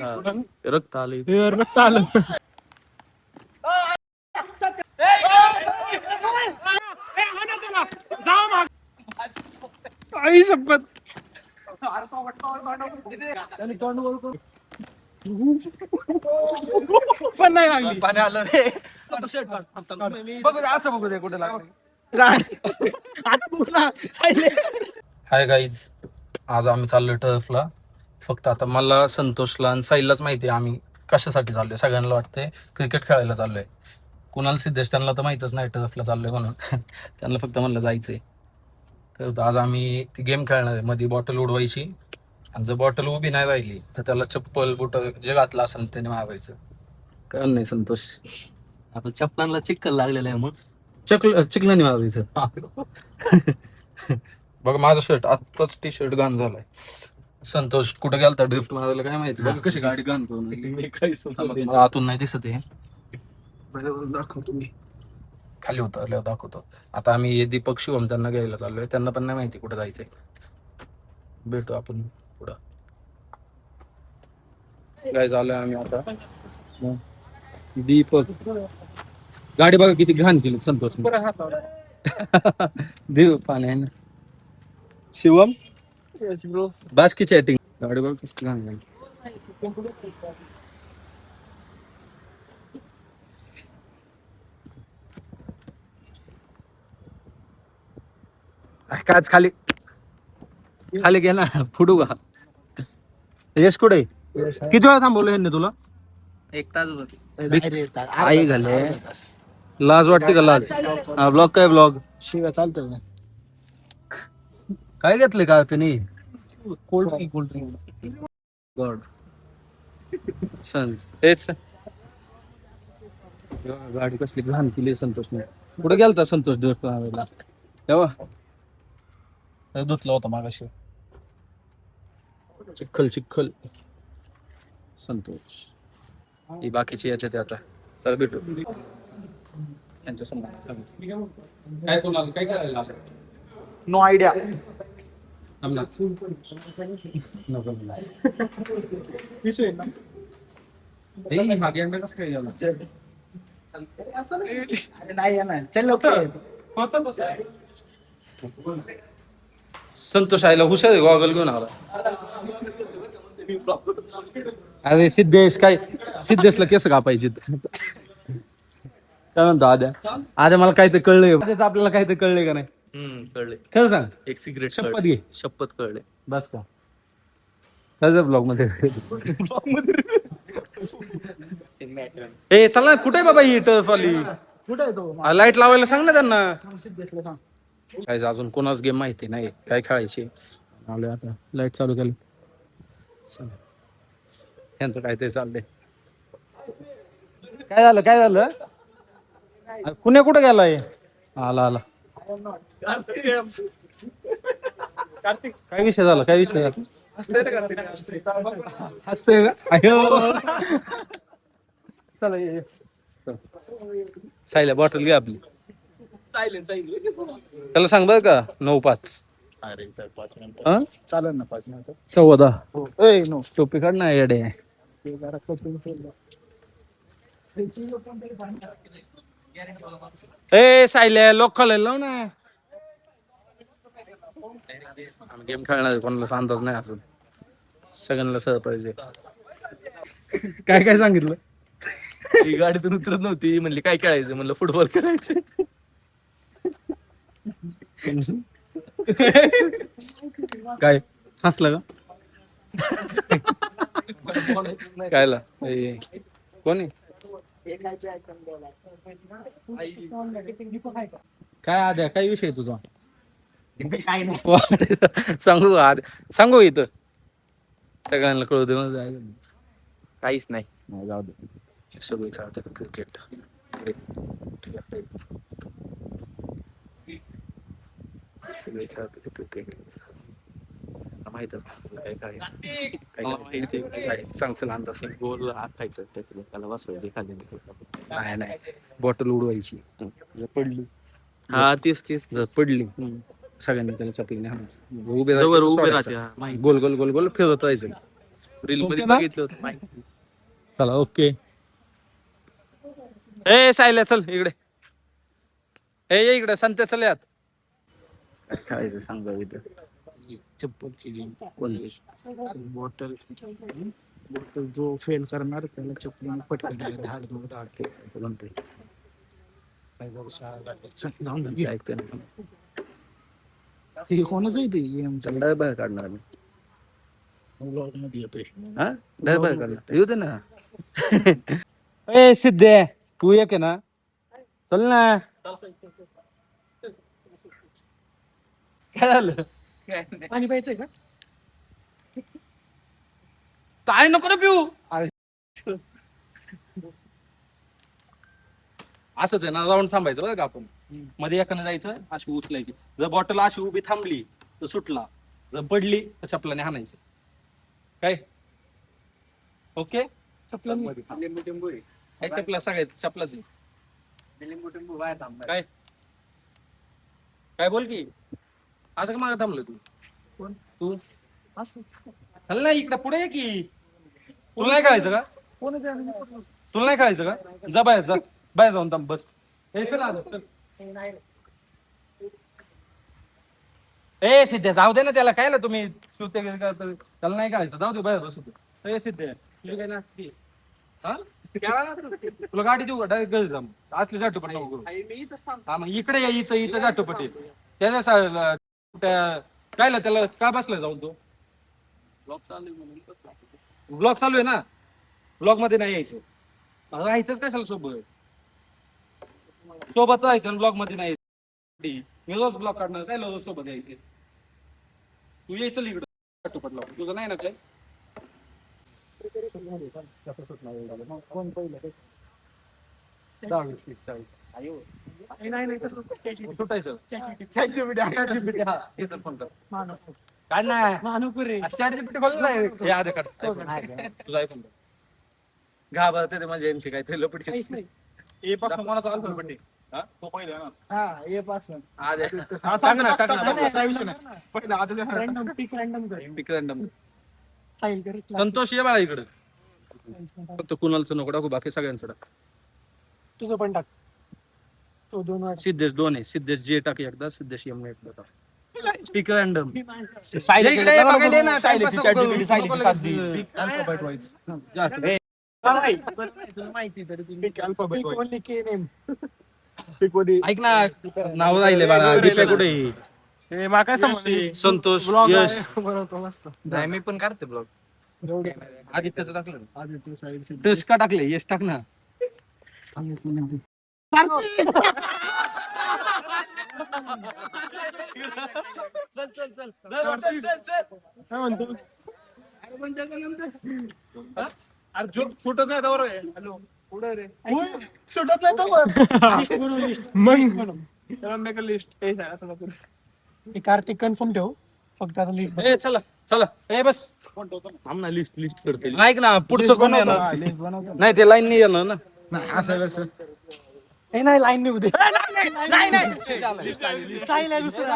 रक्त आलं रक्त आलं. आई शपथ. पण नाही लागली. पाणी आलं बघू दे असं बघू दे कुठे लागलं. हाय गाईज, आज आम्ही चाललोय टर्फला. फक्त आता मला, संतोषला आणि साहिललाच माहिती आहे आम्ही कशासाठी चाललोय. सगळ्यांना वाटतंय क्रिकेट खेळायला चाललोय. कुणाला सिद्धेश त्यांना तर माहीतच नाही टर्फला चाललोय म्हणून. त्यांना फक्त म्हणलं जायचंय. तर आज आम्ही ती गेम खेळणार आहे. मध्ये बॉटल उडवायची आणि जर बॉटल उभी नाही राहिली तर त्याला चप्पल बुट जे घातलं असेल त्याने मारायचं. कळलं नाही संतोष? आता चप्पलांना चिक्कल लागलेलं आहे. मग चिखलाने मारायचं. बघ माझं शर्ट आत्ताच टी शर्ट घाण झालाय. संतोष कुठे गेलता ड्रिफ्ट मारायला काय माहिती. बघ कशी गाडी घाण करून. आतून नाही दिसत आहे. दाखवतो मी, खाली उतरल्यावर दाखवतो. आता आम्ही दीपक शिवम त्यांना घ्यायला चाललोय. त्यांना पण नाही माहिती कुठे जायचंय. भेटू आपण पुढं. काय झालंय आम्ही आता. दीपक गाडी बघा किती घाण केली संतोष. देव पाणी आहे ना. शिवम बस की चॅटिंग. गाडी बघ किती घाण झाली. काच खाली खाली घे ना. फुटू का? यश कुठे? किती वेळा थांबवलं ह्यांनी तुला? 1 तास. आई घाले. लाज वाटते का? लाज. हा ब्लॉग काय ब्लॉग शिव्या चालतंय ना. काय घेतले का त्यांनी? कोल्ड गॉड हेच गाडी कसली घाण केली संतोषने. कुठे गेलता संतोष देवाला? तेव्हा धुतला होता मागाशी. चिखल चिखल. संतोष ही बाकीची येते ते आता. चल भेटू यांच्या समोर. काय कोणाला काय करायला? No idea. विषय ना. हा गेम कसं काय झाला? नाही ना. चल लवकर. होतं तसं. संतोष आईला हुशार आहे. गॉगल घेऊन आला. अरे सिद्धेश काय, सिद्धेशला केस कापायचे. काय म्हणतो आद्या? आद्या मला काय ते कळलंय. आपल्याला काय ते कळलंय का नाही? कळले. खरं सांग. एक सिगरेट शपथ घे. शपथ कळले. बस का? काय ब्लॉग मध्ये ए चल ना. कुठे बाबा ही टर्फ आली? कुठे आहे तो? लाईट लावायला सांग ना त्यांना. काय अजून कोणाच गेम माहिती नाही काय खेळायची. आता लाईट चालू केली. यांचं काय ते चाललंय. काय झालं? काय झालं? कुण्या कुठे गेलाय? आला आला. काय विषय झाला? काय विषय झाला? हसतोय का? चला ये. सायला बॉटल घे आपली. त्याला सांग बरं का 9-5. चालेल ना 5 मिनिटं. 10:15. नो टोपी काढ ना येडे. ए सायल्या लोक खालायला लाव ना. आम्ही गेम खेळणार. कोणाला अंदाज नाही अजून. सगळ्यांना सरप्राईज आहे. काय काय सांगितलं? ही गाडीतून उतरत नव्हती. म्हणली काय खेळायचं? म्हणलं फुटबॉल खेळायचं. काय हसलं का? कायला कोणी काय आद्या? काय विषय तुझा? सांगू सांगू इथं सगळ्यांना कळू दे. काहीच नाही. जाऊ दे. सगळे खेळतात क्रिकेट. सगळे खेळतात क्रिकेट. माहितच काय काय सांगचं अंदाज. गोल आखायचं त्याला बसवायचं खाली. नाही नाही. बॉटल उडवायची. पडली. हा तेच जर पडली सगळ्यांनी त्याला चपलीने हाणायचं. उभे राहते. गोल गोल गोल गोल फिरत राहायचं. रील मध्ये ना? बघितलं होतं माहिती. चला ओके. ए सायल्या चल इकडे. ये इकडे संत्या चल यात. खेळायचं सांग बघ इथं. चप्पलची गेम कोणती? बॉटल बॉटल जो फेल करणार त्याला चप्पल पटकन धाड धाडते कोणते? जाऊन दे. ऐकतोय ना. ते कोणाच आहे ते गेमचं चल, डाय बाहेर काढणार आम्ही. ब्लॉग मध्ये येतोय. हा डाय बाहेर काढणार येऊ दे ना. ए सिद्धे तू एक आहे ना चल ना. काय झालं? पाणी प्यायचंय का? काय नको ना पिऊ. असंच आहे ना राऊंड थांबायचं बघा का आपण. मध्ये एकानं जायचं अशी उचलायची. जर बॉटल अशी उभी थांबली तर सुटला, जर पडली तर चपलाने हाणायचं. काय ओके? लिंबू टिंबू आहे. काय चपला सगळ्यात चपलाच आहे. लिंबू टिंबू बाहेर थांबा. काय काय बोल की असं का मागं थांबलं तू? कोण? तू असं चल ना इकडे पुढे ये की. तुला नाही कळायचं का? कोण आहे ते आणि मी पकडलो. तुला नाही कळायचं का? जा बाहेर जा. बाहेर जाऊन थांब बस. ए चल आलं, चल. ए सिद्धे जाऊ दे ना त्याला. काय ना तुम्ही श्रुते त्याला नाही कळायचं. जाऊ दे बाहेर बसू दे. ए सिद्धे तुझी काय नास्ती हा खेळा ना तू. तुला गाडी देऊ का डायरेक्ट घरी जाऊ. असली जाटोपट नको करू. मी इथं हा मग इकडे या. इथं इथं जाटोपट आहे. त्याच्या काय ला त्याला का बसलाय जाऊन तो? ब्लॉग चालू आहे ना. ब्लॉग मध्ये नाही यायचं. राहायचंच कशाला सोबत. सोबत राहायचं ब्लॉग मध्ये नाही यायचं. मी रोज ब्लॉग काढणार काय रोज सोबत यायचे. तू यायचं इकडं जाटोपट लावून. तुझं नाही ना काय. कोण पहिलं? सुटायचं. काय नाही मानुपुरे हे आधी काढ. तुझं ऐकून घे. घाबरते ते म्हणजे यांची काय ते लपट काहीच नाही. ए पासून कोणाचा अल्फाबेट आहे? हा? तो पहिला आहे ना. हा ये पासून आधी हा, टाक सांग ना ना, टाक टाक ना. ना, काय विषय नाही. पहिला आजच आहे. रँडम पिक रँडम कर पिक रँडम. साईल कर संतोष ये बाळा इकडं. फक्त कुणालचं नको टाकू बाकी सगळ्यांचं टाक. तुझं पण टाक. तो 2 वाट सिद्धेश 2 आहे. सिद्धेश जे टाक एकदा. सिद्धेश यम एकदा टाक. पिक रँडम. माहिती तरी पिक अल्फाबेट वाईज. ओनली के नेम. पिक वाली. ऐक ना नाव राहिले बाळा. दीपे कुठे आहे? मा काय समज संतोष ब्लॉग यश बनवतो मस्त. नाही मी पण काढते ब्लॉग. एवढे आदित्यचं टाकलं ना. आदित्य साईल तस का टाकले यश टाक ना. काय म्हणतो? अरे जो फुटत नाही त्यावर आहे. हॅलो पुढे रे सुटत नाही तो वर. लिस्ट बनव लिस्ट मग त्याला मेक अ लिस्ट. हे सांग असं नको. हे कार्तिक कन्फर्म ठेव फक्त आता लिस्ट ए चला चला. ए बस कोण ठेवतो ना? थांब ना. लिस्ट लिस्ट करते. ऐक ना पुढचं कोण येणार. लिस्ट बनवतो नाही ते लाईन नाही येणार ना. नाही असं कसं. हे नाही लाईन निघू दे नाही साईल आहे दुसरा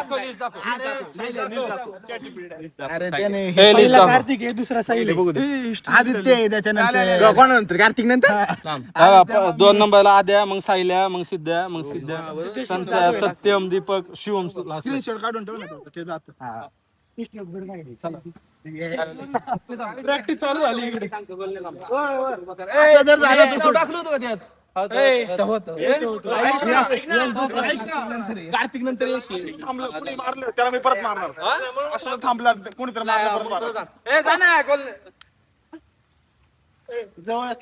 अरे त्याने पहिला कार्तिक आहे दुसरा साईल आहे. आदित्य आहे त्याच्यानंतर कोणानंतर कार्तिक नंतर 2 नंबरला आद्या मग सायल्या मग सिद्ध्या मग सिद्ध्या संत्या सत्यम दीपक शिवम last ला. स्क्रीनशॉट काढून ठेव ना ते जात. लिस्ट नंबर नाही. चला प्रॅक्टिस चालू झाली इकडे. कार्तिक नंतर येशील. थांबलं कुणी मारलं त्याला मी परत मारणार. असं थांबला कोणीतरी मारलं परत मारणार. ए जा ना गोल. जवळ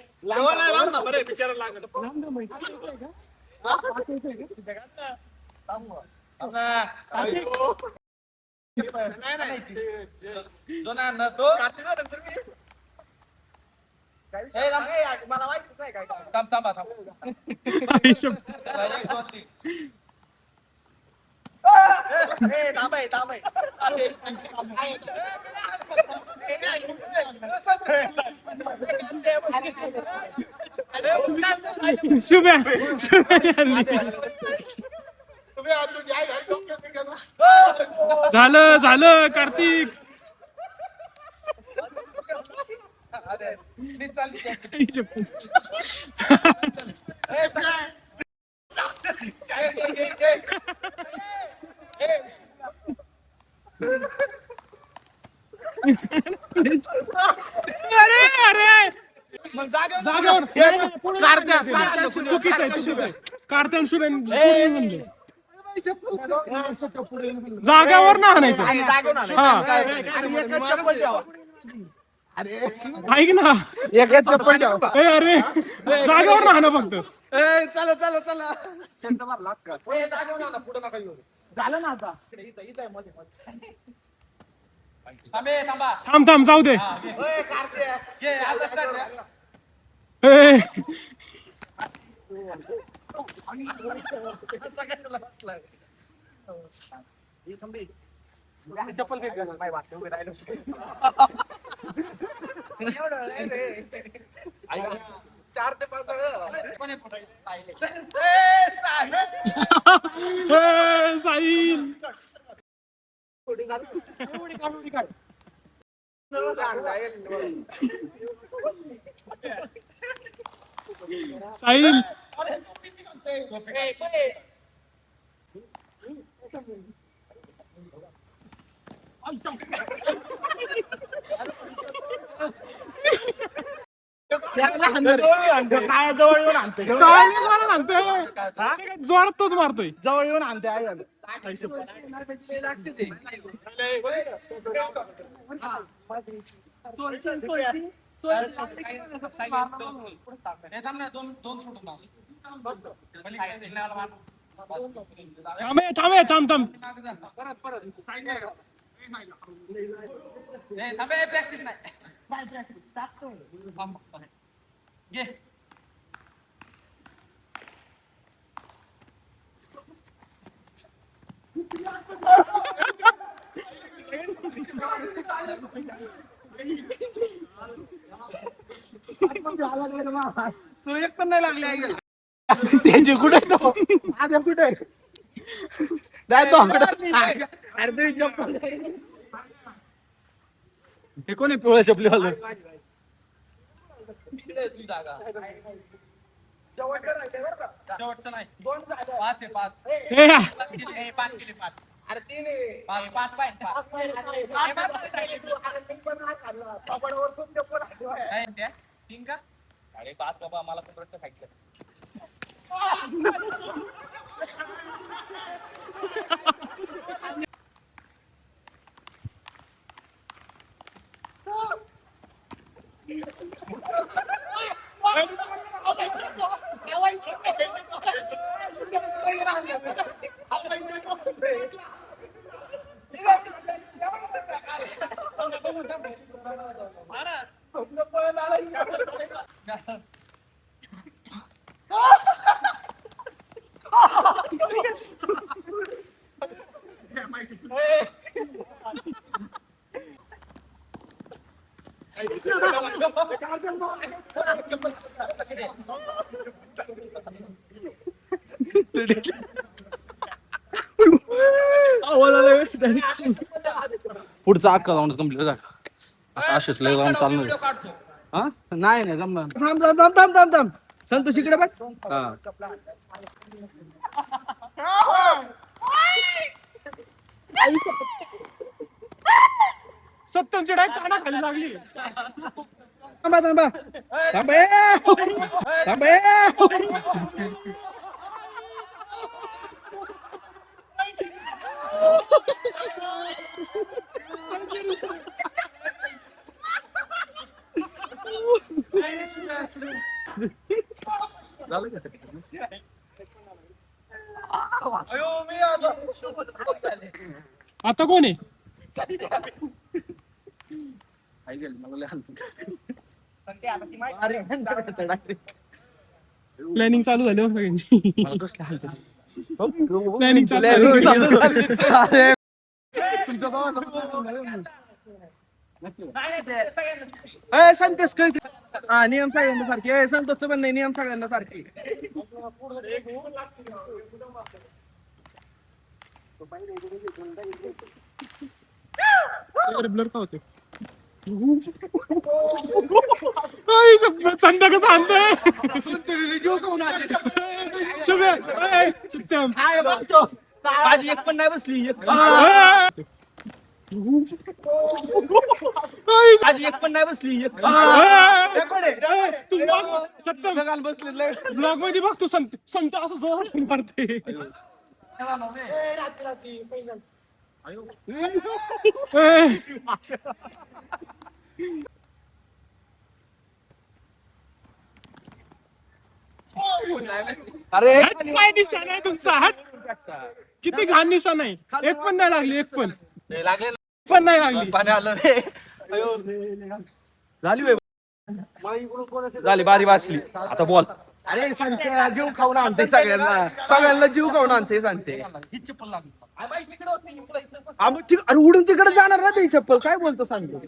झालं कार्तिक अरे अरे जागेवर चुकीचं आहे कार्त्यान शुभेन जागावर ना आणायचं ऐक ना अरे जागावर ना आणा फक्त थांब थांब जाऊ दे साहिल साहिल काय जवळ येऊन आणते जोरात तोच मारतोय जवळ येऊन आणते आहे थांबे थांब थांब प्रॅक्टिस नाही तू एक पण नाही लागले त्याची कुठे आधी कुठे नाही तो अर्धे चप्पल हे कोणी पिवळ्या चपली वालं शेवटचं नाही 5 आहे 5 अरे तीन अरे 5 बाबा मला पण रट्ट खायचं पुढचा अक्का राऊंड कम्प्लीट झाला आता असेच लय राऊंड चालणार हा नाही नाही जमणार थांब थांब थांब थांब थांब थांब संतोष इकडे बघ हा सत्तरची डाय काना खाली लागली थांबा थांबा थांबा थांबा आता कोण आहे प्लॅनिंग चालू झाली सगळ्यांची प्लॅनिंग चालू संतोष हा नियम सगळ्यांना सारखे संतोषचं पण नाही नियम सगळ्यांना सारखे ब्लर का होते आई शपथ, संध्या कसं आणतोय शुभ्या, ए, सत्यम. माझी एक पण नाही बसली माझी एक पण नाही बसली सत्यम ब्लॉग मध्ये बघ तू संत संत असं जोरात मारते. अरे काय निशाण आहे तुमचा हात किती घाण निशाण आहे. एक पण नाही लागली, एक पण लागले पण नाही लागली. पाणी आलं झाली होय. झाली बारी वाचली आता बोल. अरे सांगते जीव खाऊन आणते सगळ्यांना सगळ्यांना जीव खाऊन आणते सांगते. अरे उडून तिकडे जाणार ना ते चप्पल काय बोलतो सांगतो.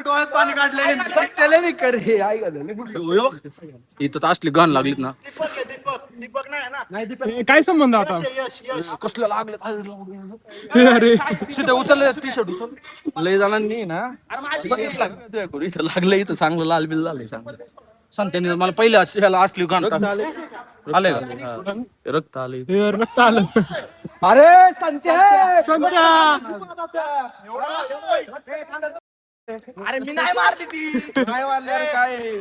डोळ्यात पाणी काढले. त्याला नाही कर हे इथं तर असली घाण लागलीत ना. दीपक नाही ना. काय संबंध आता. कसलं लागलं अरे तिथे उचललं टी शर्ट लय जणांनी ना इथं लागलं, इथं चांगलं लाल बिल झालंय चांगलं. सांगते मला पहिले ह्याला असली घाण आले रक्त आले. रक्त आलं. अरे संजय संध्या अरे मी नाही मारली ती नाही मारली. अरे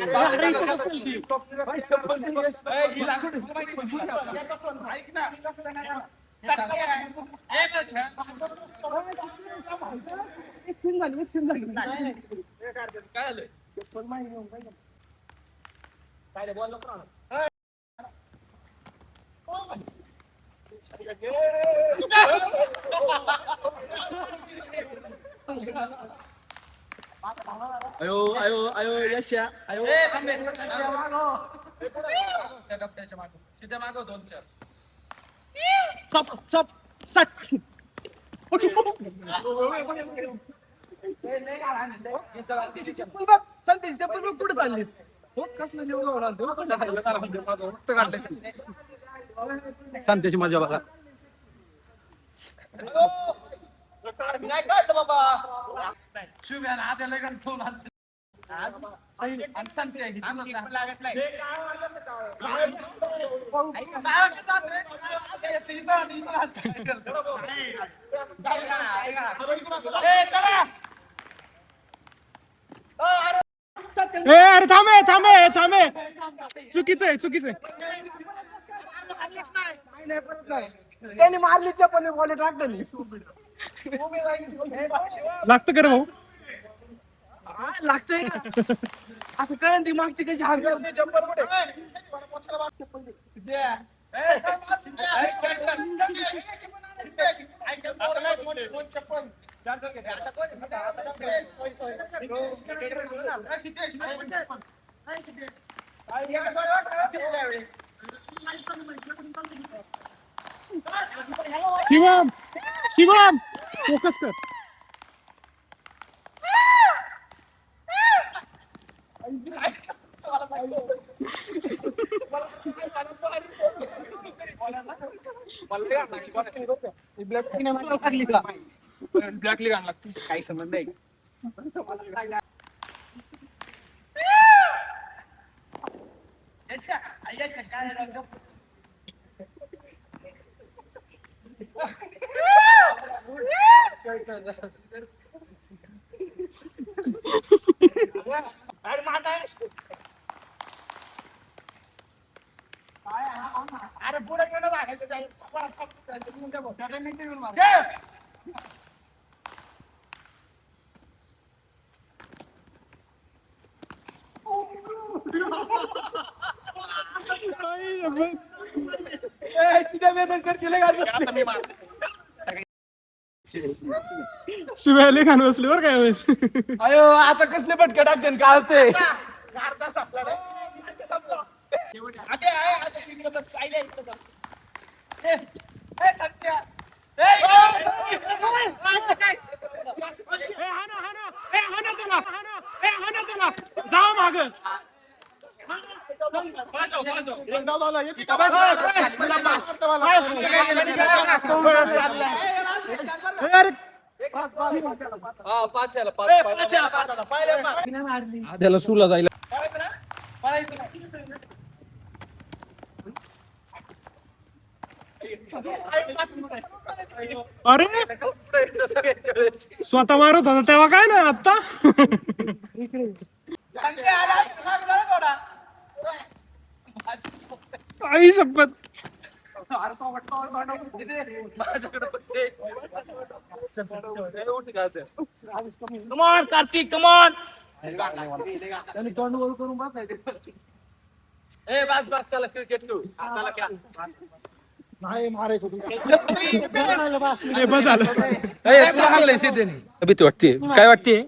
अयो अयो अयो यशा अयो सिद्धे मागव 2-4 चप चप सट. चप्पल बघ संदेश चप्पल बघ कुठे चालली हो कसलं जेवण संदेश माझ्या बघा नाही काढलं बाबा शुभ्याला हाताला गण ठेवून आणते. आणि संते लागत नाही. ए अरे थांबे थांबे थांबे चुकीचं आहे चुकीचं आहे. त्यांनी मारली चप्पल बॉल टाकलं लागतं का रे भाऊ. लागतंय असं कळण ती मागची कशी हार चप्पल कुठे शिवम शिवम फोकस कर. ब्लॅक लीग आणला काही संबंध नाही. अरे पुढे गेलं लागायचं शिवायला घाण बसले बरं काय वेळेस. अयो आता कसले पटके टाकते काढते अर्धा सापला रे. जावा माग त्याला सुला जायला अरे स्वतः मारत होता तेव्हा काय नाही आता आई शपथ कमॉन कार्तिक कमॉन ए बस बस चला क्रिकेट खेळू चला क्या नाही मारायचं हे बस झालं तुला हाणलंय सिद्धेने भीती वाटते काय वाटते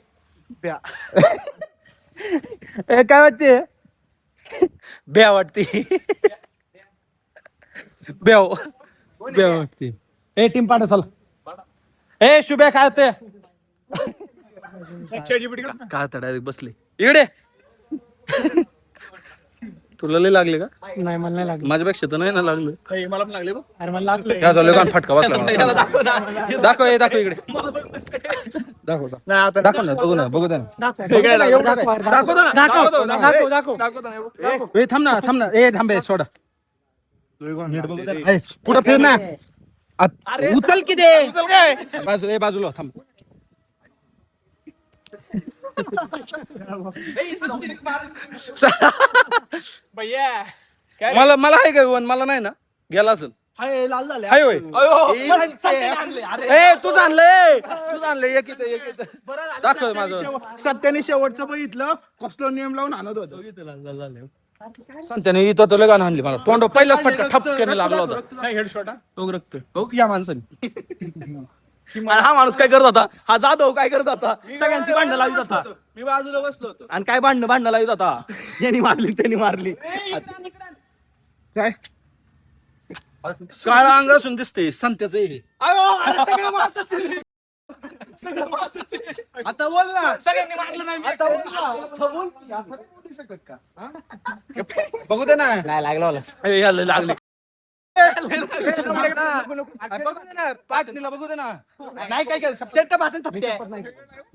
काय वाटते ब्या वाटते ब्याव ब्याव वाटते ए टीम पाडा चला ए शुभ्या काय होते काय तडा बसले इकडे तुला लय लागले का नाही मला नाही लागलं माझ्यापेक्षा तर नाही ना लागलं मला पण लागले बघ अरे मला लागलं काय झालं का फटका बसला मला. दाखव दाखव इकडे दाखव दाखव ना बघू ना बघू दे ना दाखव ए थांब ना ए थांबे सोडा ए, पुढं फिर ना उचल की दे बाजूला थांब मला आहे का मला नाही ना गेला असेल लाल झाले हाय होय ए तू आणलंय एक दाखव माझं सत्याने शेवटचं बघितलं कसलं नियम लावून आणत होतं संत्याने इथं तर लगान आणली मला तोंड पहिलाच फटका ठपक्याने लागला होता हेडशॉट तो रक्त हो या माणसाने हा माणूस काय करत होता हा जाधव काय करत होता सगळ्यांची भांडणं लावित होता मी बाजूला बसलो होतो आणि काय भांडणं लावित होता यांनी मारली त्यांनी मारली काय काळा अंग असून दिसते संत्याचं हे आता बोल ना सगळ्यांनी मारलं नाही आता बोल बघू दे ना लागले बघू दे ना पाटणीला बघू दे ना नाही काय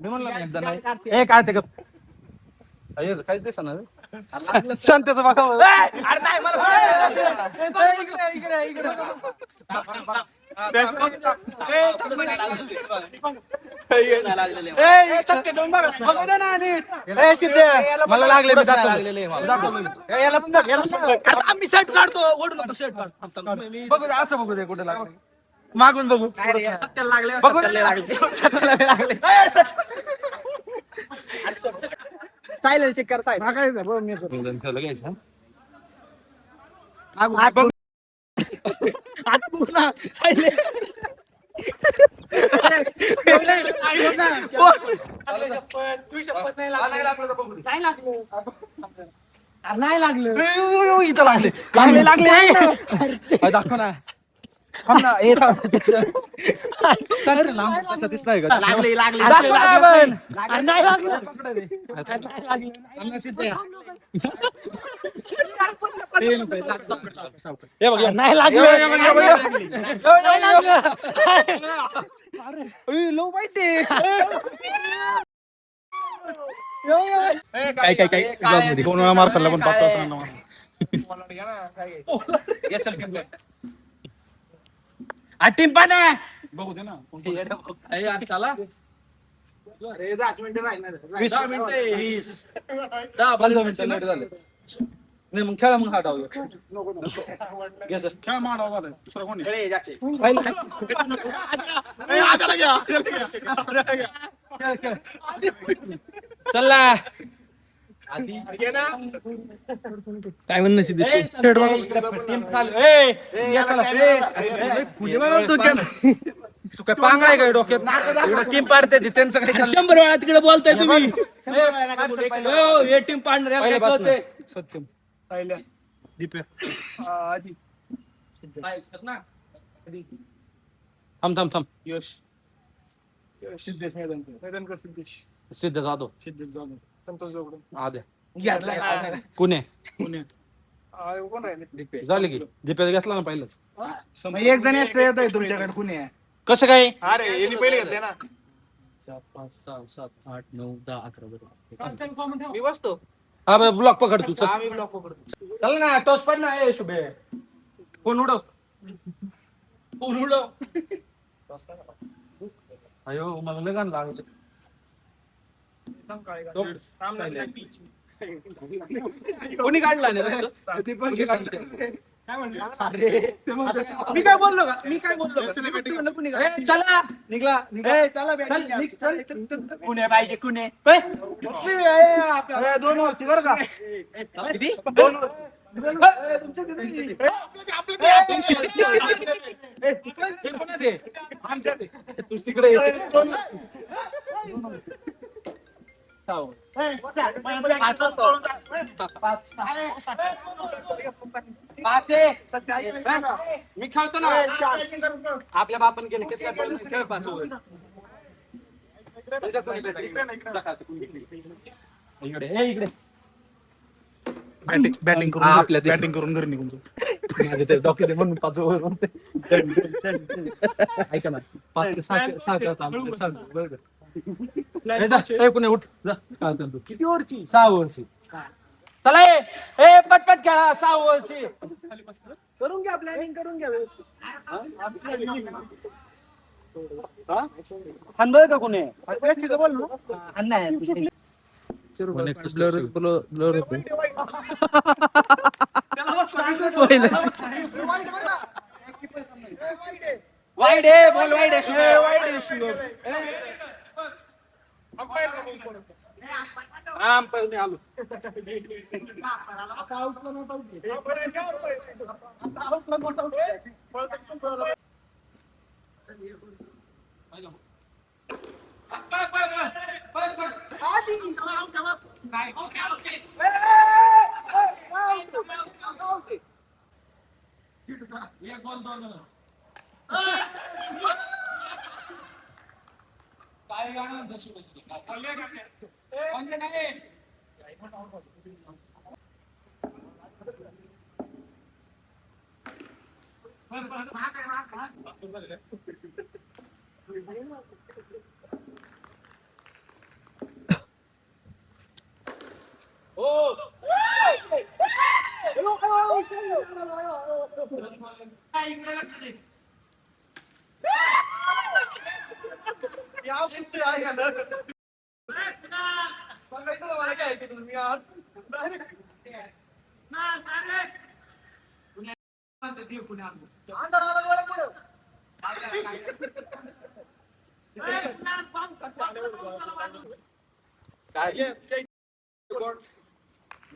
मी म्हणलं नाही एकदा नाही ए काय ते काय दिसणार संत्याचं बघा अरे नाही मला लागले आम्ही शर्ट काढतो ओढू नको शर्ट काढ बघू दे असं बघू दे कुठे लागले मागून बघू सायलेंट चेक कर सायलेंट आता बघ ना नाही लागलं इथं लागले दाखव ना दिसतंय का लागले नाही लो काय दोन वेळा मार खाल्ला पण 5 वाजता टीम पण आहे बघू दे ना चला 10 मिनिटं लेट झाले नाही मग खेळा मग हा डाव घे सर खेळ मांडवा झालं दुसरा कोणी चला काय म्हणणं तू काय पांग आहे काय डोक्यात टीम पाडते त्यांचं काही 100 वेळा तिकडे बोलताय तुम्ही हे टीम पाडणार सत्यम सायलेंट दीपे थांब यश सिद्धेश मैदानकर सिद्धेश सिद्ध जाधव सिद्धेश जाधव संतोष जोगडे आद्या कुणे पुणे कोण राहिले झाले की जीपे घेतला ना पहिलं एक जण एक्स्ट्रा येत आहे तुमच्याकडे पुणे आहे कसं काय अरे यांनी पहिले घेतले ना 4, 5, 6, 7, 8, 9, 10, 11. मी बसतो. हा ब्लॉक पकड तू चल. आम्ही ब्लॉक पकडतो. चल ना टॉस पड ना ए शुभे फोन उडव अयो मला लगान लागलं कोणी काढला नाही मी काय बोललो का चला निघला कुणे पाहिजे कुणे दोन वर्षी बरं का तिकडे मी खेळतो ना आपल्या बापान केलं खेळ पाच इकडे बॅटिंग करून आपल्या बॅटिंग करून घरी निघून जाऊ. माझे ते डॉक्टर म्हणून पाच ओव्हर ऐका ना पुणे उठ किती ओव्हरची 6 ओव्हरची चला ए पटपट खेळा 6 ओव्हरची करून घ्या प्लॅनिंग करून घ्या. हानबळ का कोणी बोल ना वाईड आहे बोल वाईड आहे आलो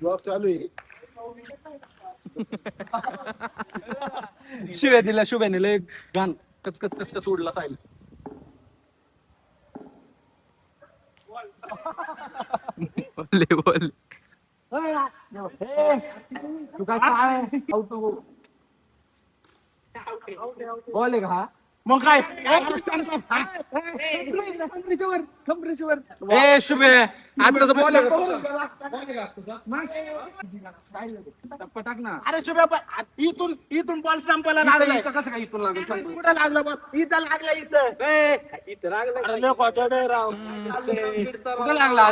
ब्लॉग चालू आहे. शिव्या दिल्या शुभ्याने लय गाण कच उडला साईल बोल तू काय बोल का हा मग काय ए शुभे आताच बॉल टाक ना अरे शुभ्या इथून बॉल स्टंपला लागलाय. कसं काय इथून लागेल कुठं लागला बॉल इथं लागला इथं कुठं लागला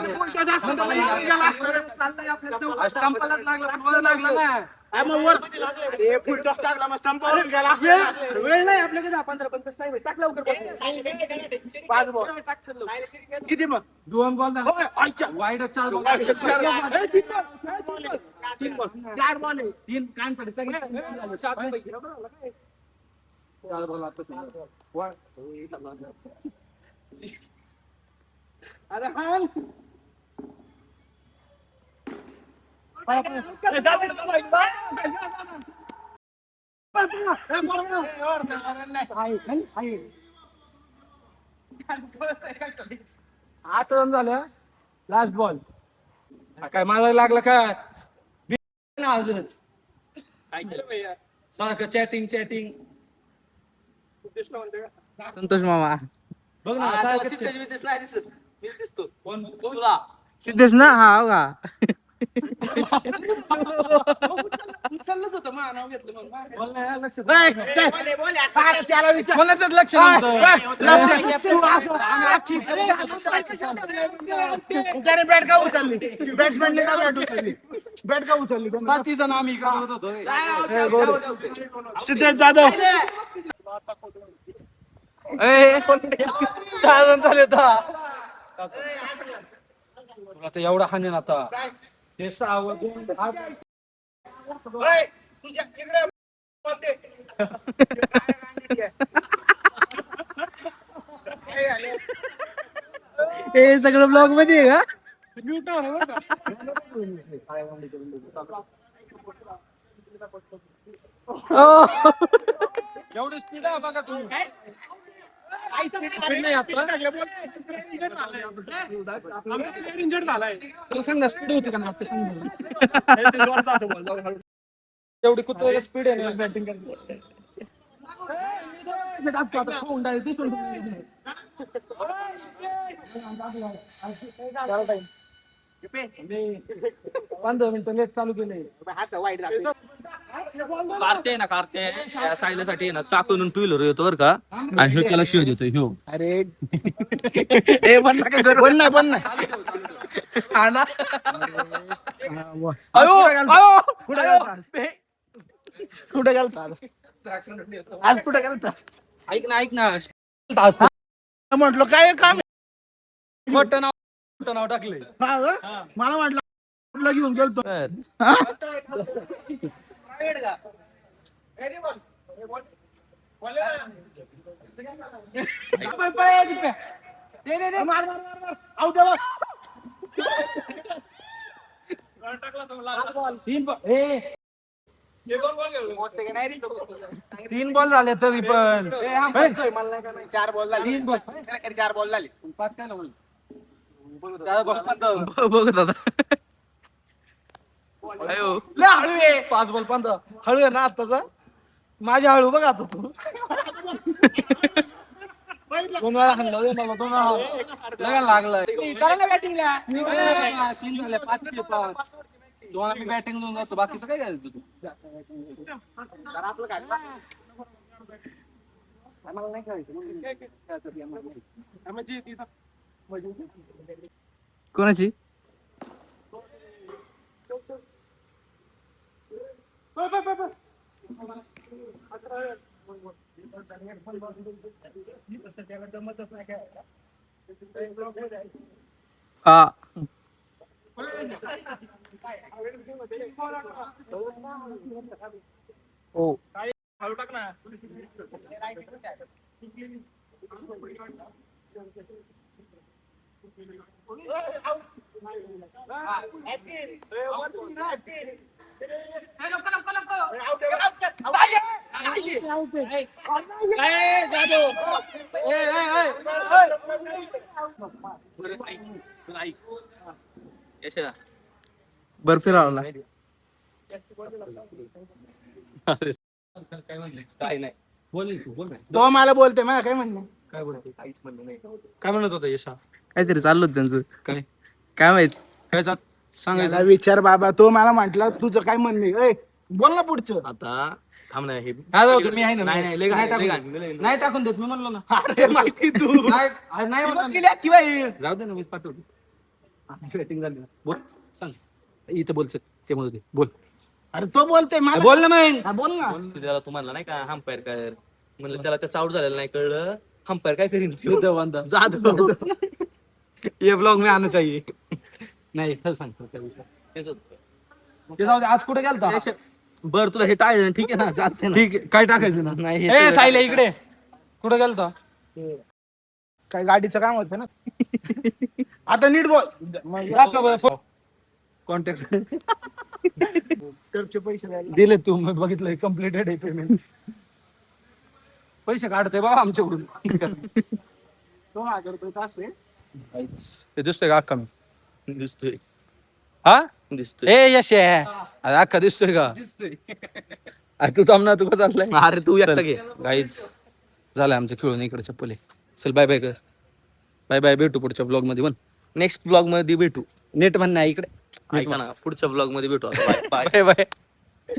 स्टंपला लागला ना मग वर अरे फुल टॉस टाकला मग स्टंपवरून गेला वेळ नाही आपल्याकडे 15-15 टाइम टाक लवकर 5 बॉल किती मग 2 बॉल आयच्या वाईड 4 बॉल 3 बॉल 4 बॉल आहे 3 कान पडत 4 बॉल अरे हा आठ रन झालं लास्ट बॉल काय मला लागलं काय अजूनच काय केलं भैया सारखं चॅटिंग संतोष मामा बघ ना सिद्धेश बिद्धेश नाही दिसत मीच दिसतो तुला सिद्धेश ना हा हो का उचललंच होतं मा नाव घेतलं मग त्याला विचार कोणाचंच लक्ष नव्हतं त्याने बॅट का उचलली बॅट्समॅनने का बॅट उचलली बॅट का उचलली साती जण आम्ही इकडे बघत होतो सिद्धेश जाधव झाले आता एवढा हाणेन आता हे सहावं हे सगळं ब्लॉग मध्ये आहे का एवढी स्पीड आहे बघा तुम्ही काय इंजर्ड झालाय तुला सांग ना स्पीड होती का ना आता सांग एवढी कुत्र्याला स्पीड आहे ना बॅटिंग पंधरा मिनिटं लेट चालू केले कार्ते ना कार्ते या सायल्यासाठी ना चाकून टू व्हीलर येतो बरं का आणि ह्यो त्याला शिव देतोय ह्यो अरे पण नका बोल नाही हा ना अयो अयो कुठे गेलता आज कुठे गेलता ऐक ना म्हटलं काय काम मोठं नाव टाकले मला म्हटलं कुठला घेऊन गेलतो तीन बॉल झाले तरी पण 4 बॉल झाले 4 बॉल झाले 5 काय ना बघत आता अयो लय हळू आहे 5 बॉल 15 हळू आहे ना आत्ताचा माझ्या हळू बघ आता तू 2 वेळा हल्लो मला 2 वेळा लागलाय चला ना बॅटिंगला 3 झाले 5 2 आम्ही बॅटिंग घेऊन जातो बाकीचं काय घ्यायचं तू आपलं काय कोणाची हा हो हळू टाक ना बर्फी लावला काय नाही बोल तू बोल तो मला बोलते मला काय म्हणणं काय बोलतो काहीच म्हणलं नाही काय म्हणत होता यशा काहीतरी चाललं होतं त्यांचं काय काय माहित काय त्याला सांगायचं विचार बाबा तो मला म्हटला तुझं काय म्हणणं आहे? बोल ना पुढचं आता थांब ना हे मी आहे ना नाही टाकून देत मी म्हणलो ना अरे माहिती तू नाही जाऊ दे ना मी पाठवतो बॅटिंग झाली ना बोल सांग इथं बोल ते म्हणू दे बोल अरे तो बोलते मला बोल ना मग हा, बोल ना त्याला तुम्हाला नाही का हंपायर काय म्हणलं त्याला त्याचं आउट झालेलं नाही कळलं हंपायर काय करीन जाधव ये ब्लॉग में आना चाहिए नाही खरं सांगतो तेच होतं. ते जाऊ दे आज कुठे गेलता बरं तुला हे टाळायचं ठीक आहे ना जाते ना ठीक आहे काय टाकायचं ना नाही ए सायल्या इकडे कुठे गेलता काय गाडीचं काम होतं ना आता नीट बोल दाखव कॉन्टॅक्ट टर्फचे पैसे द्यायला दिले तू मी बघितलं कम्प्लिटेड आहे पेमेंट पैसे काढतोय बाबा आमच्याकडून तो हा करतोय तास आहे ते दिसतोय का अख्खा मी दिसतोय हा दिसतोय ए यश अरे अख्खा दिसतोय का दिसतोय अरे तू थांब ना तू का चाललाय अरे तू एकटा घे गाईज झालं आमचं खेळून इकडे चप्पल आहे. चल बाय बाय कर. बाय बाय, भेटू पुढच्या ब्लॉग मध्ये. म्हण नेक्स्ट ब्लॉग मध्ये भेटू. नेट म्हण नाही इकडे. ऐका ना पुढच्या ब्लॉग मध्ये भेटू आता. Bye bye bye.